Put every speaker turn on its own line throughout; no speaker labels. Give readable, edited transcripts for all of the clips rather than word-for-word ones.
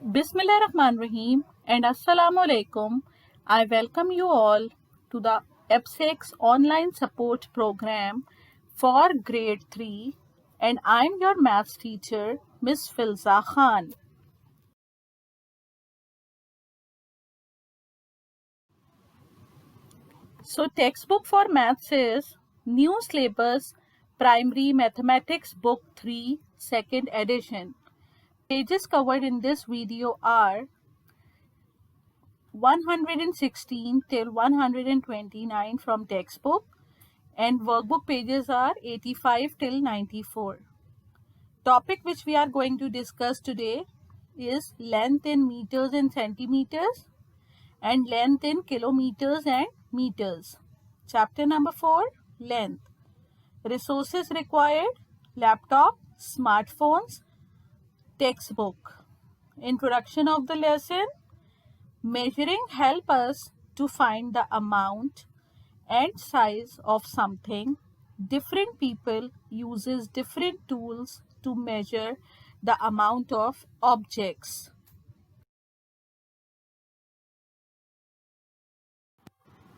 Bismillahirrahmanirrahim and Assalamu alaikum. I welcome you all to the EPSEX online support program for grade 3 and I'm your maths teacher Miss Filza Khan. So textbook for maths is New Syllabus Primary Mathematics Book 3 second edition. Pages covered in this video are 116 till 129 from textbook and workbook pages are 85 till 94. Topic which we are going to discuss today is length in meters and centimeters and length in kilometers and meters. Chapter number 4, length. Resources required, laptop, smartphones, textbook. Introduction of the lesson. Measuring help us to find the amount and size of something. Different people uses different tools to measure the amount of objects.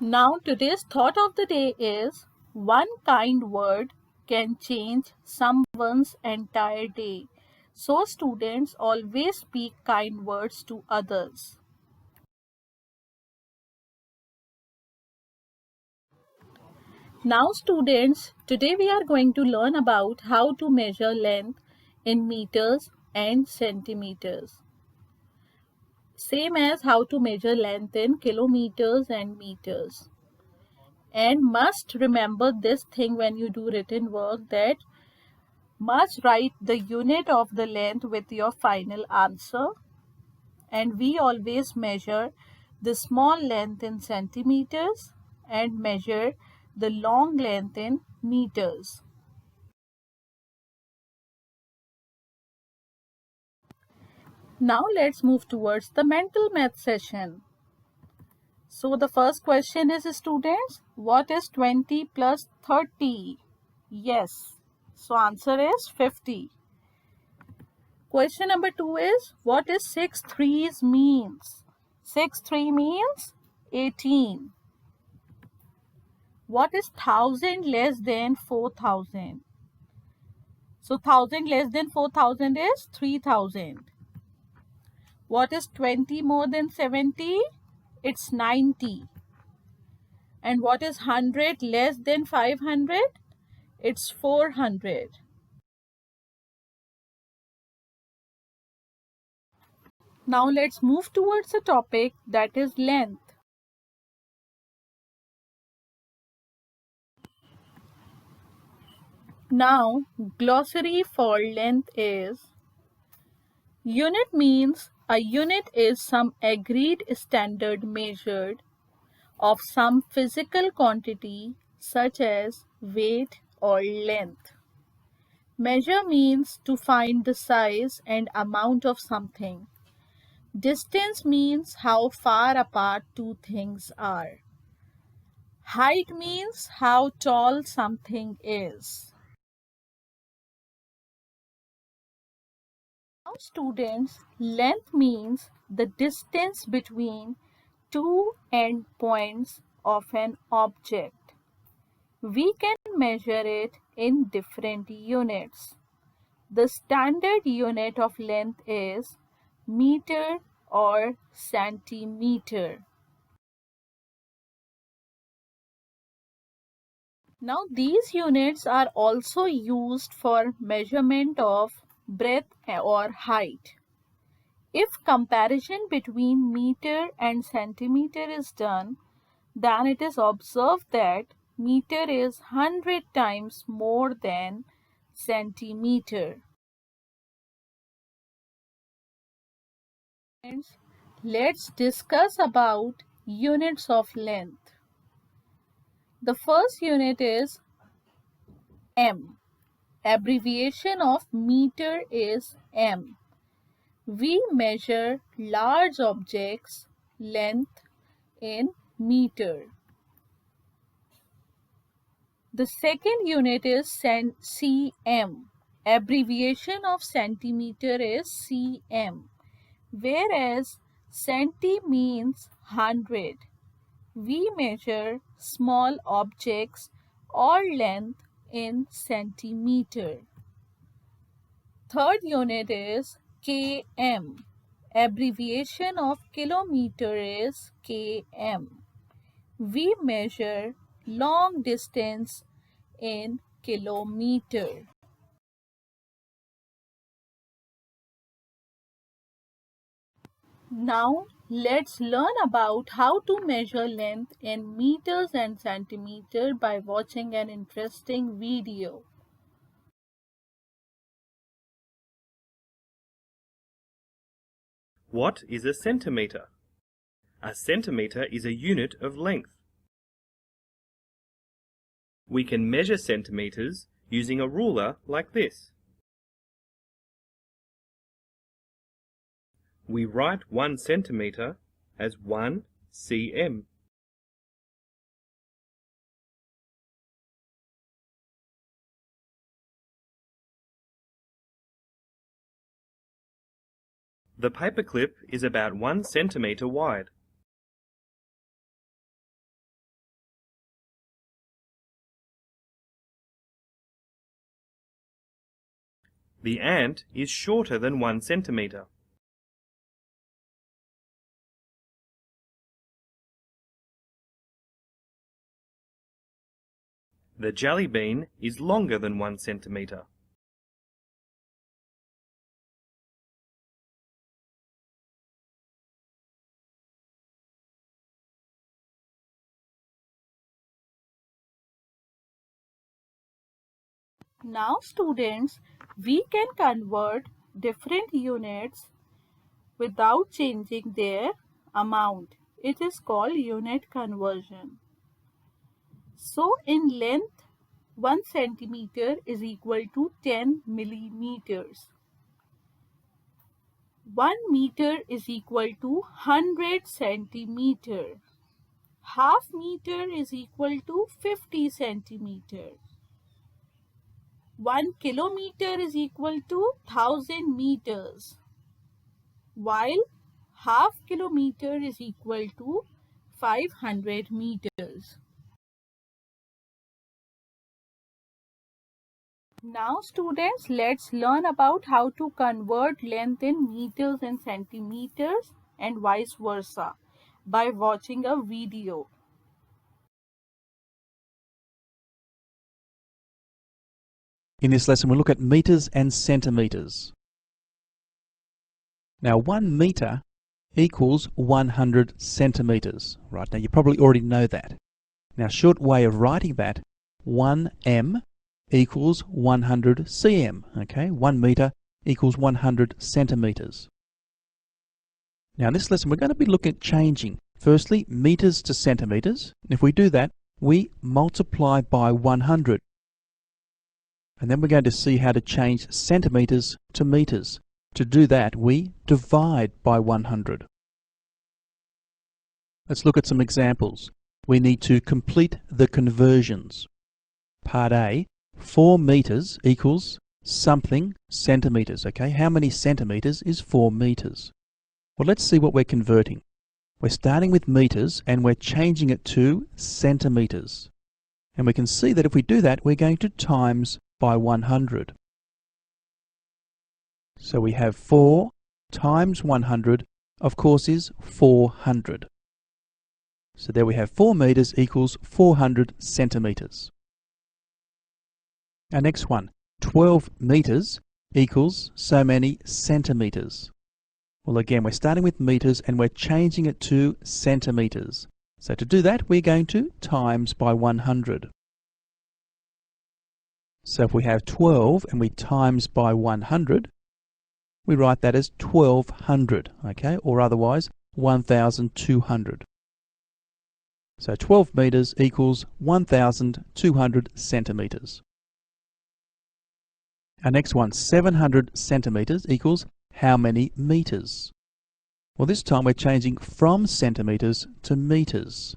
Now today's thought of the day is one kind word can change someone's entire day. So students always speak kind words to others. Now students, today we are going to learn about how to measure length in meters and centimeters. Same as how to measure length in kilometers and meters. And must remember this thing when you do written work, that must write the unit of the length with your final answer. And we always measure the small length in centimeters and measure the long length in meters. Now let's move towards the mental math session. So the first question is, students, what is 20 plus 30? Yes. So answer is 50. Question number 2 is, what is 6 threes means? 6 3 means 18. What is 1000 less than 4000? So 1000 less than 4000 is 3000. What is 20 more than 70? It's 90. And what is 100 less than 500? It's 400. Now let's move towards a topic that is length. Now, glossary for length is: unit means a unit is some agreed standard measured of some physical quantity such as weight or length. Measure means to find the size and amount of something. Distance means how far apart two things are. Height means how tall something is. Now students, length means the distance between two endpoints of an object. We can measure it in different units. The standard unit of length is meter or centimeter. Now these units are also used for measurement of breadth or height. If comparison between meter and centimeter is done, then it is observed that meter is 100 times more than centimeter. Friends, let's discuss about units of length. The first unit is m. Abbreviation of meter is m. We measure large objects' length in meter. The second unit is cm. Abbreviation of centimeter is cm. whereas centi means 100. We measure small objects or length in centimeter. Third unit is km. Abbreviation of kilometer is km. We measure long distance in kilometer. Now let's learn about how to measure length in meters and centimeter by watching an interesting video.
What is a centimeter? A centimeter is a unit of length. We can measure centimeters using a ruler like this. We write 1 centimeter as 1 cm. The paperclip is about 1 centimeter wide. The ant is shorter than 1 centimeter. The jelly bean is longer than 1 centimeter.
Now students, we can convert different units without changing their amount. It is called unit conversion. So in length, 1 centimeter is equal to 10 millimeters. 1 meter is equal to 100 centimeter. Half meter is equal to 50 centimeter. 1 kilometer is equal to 1000 meters, while half kilometer is equal to 500 meters. Now students, let's learn about how to convert length in meters and centimeters and vice versa by watching a video.
In this lesson, we'll look at meters and centimeters. Now, 1 meter equals 100 centimeters. Right, now you probably already know that. Now, short way of writing that, 1 m equals 100 cm. Okay, 1 meter equals 100 centimeters. Now, in this lesson, we're going to be looking at changing, firstly, meters to centimeters. And if we do that, we multiply by 100. And then we're going to see how to change centimeters to meters. To do that, we divide by 100. Let's look at some examples. We need to complete the conversions. Part A, 4 meters equals something centimeters. Okay, how many centimeters is 4 meters? Well, let's see what we're converting. We're starting with meters and we're changing it to centimeters. And we can see that if we do that, we're going to times by 100. So we have 4 times 100, of course, is 400. So there we have 4 meters equals 400 centimeters. Our next one, 12 meters equals so many centimeters. Well, again, we're starting with meters and we're changing it to centimeters. So to do that, we're going to times by 100. So if we have 12 and we times by 100, we write that as 1200, okay, or otherwise 1200. So 12 meters equals 1200 centimeters. Our next one, 700 centimeters equals how many meters? Well, this time we're changing from centimeters to meters.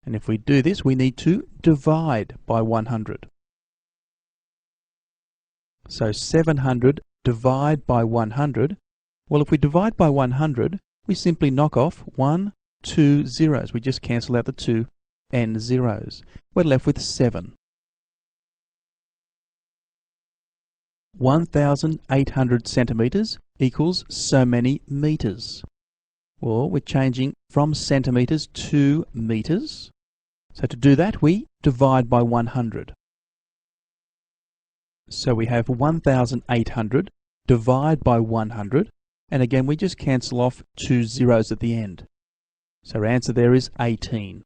And if we do this, we need to divide by 100. So 700 divide by 100, Well, if we divide by 100, we simply knock off 1, 2 zeros. We just cancel out the 2 and zeros. We're left with 7. 1,800 centimetres equals so many metres. Well, we're changing from centimetres to metres. So to do that, we divide by 100. So we have 1,800 divide by 100, and again we just cancel off 2 zeros at the end. So our answer there is 18.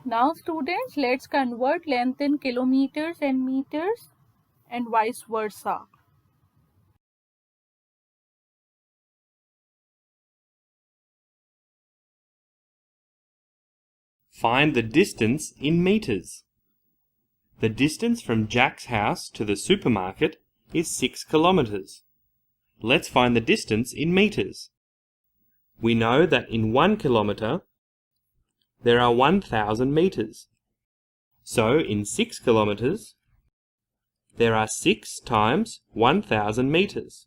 Now students, let's convert length in kilometers and meters and vice versa.
Find the distance in meters. The distance from Jack's house to the supermarket is 6 kilometers. Let's find the distance in meters. We know that in 1 kilometer there are 1,000 meters. So in 6 kilometers there are 6 times 1,000 meters.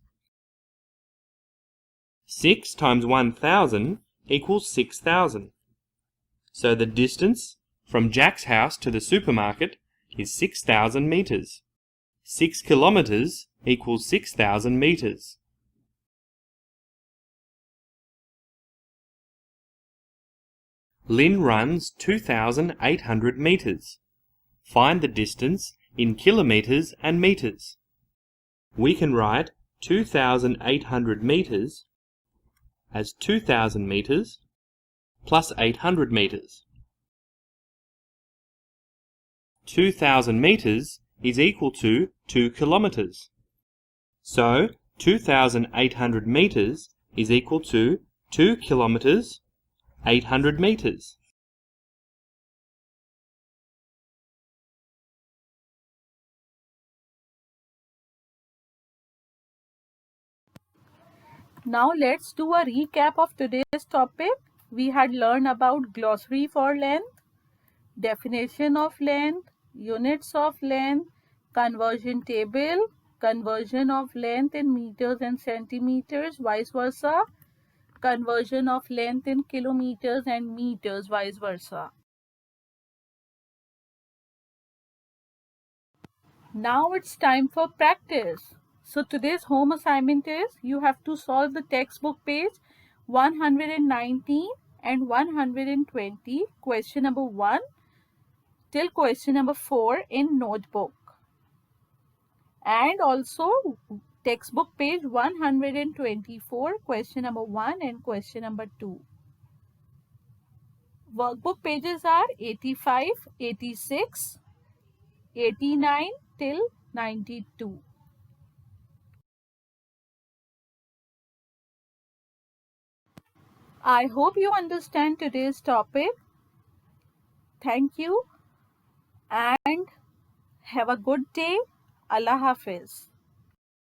6 times 1,000 equals 6,000. So the distance from Jack's house to the supermarket is 6,000 meters. 6 kilometers equals 6,000 meters. Lynn runs 2,800 meters. Find the distance in kilometers and meters. We can write 2,800 meters as 2,000 meters plus 800 meters. 2,000 meters is equal to 2 kilometers. So 2,800 meters is equal to 2 kilometers, 800 meters.
Now let's do a recap of today's topic. We had learned about glossary for length, definition of length, units of length, conversion table, conversion of length in meters and centimeters, vice versa, conversion of length in kilometers and meters, vice versa. Now it's time for practice. So today's home assignment is you have to solve the textbook page 119 and 120, question number 1 till question number 4 in notebook. And also textbook page 124, question number 1 and question number 2. Workbook pages are 85, 86, 89 till 92. I hope you understand today's topic. Thank you and have a good day. Allah Hafiz.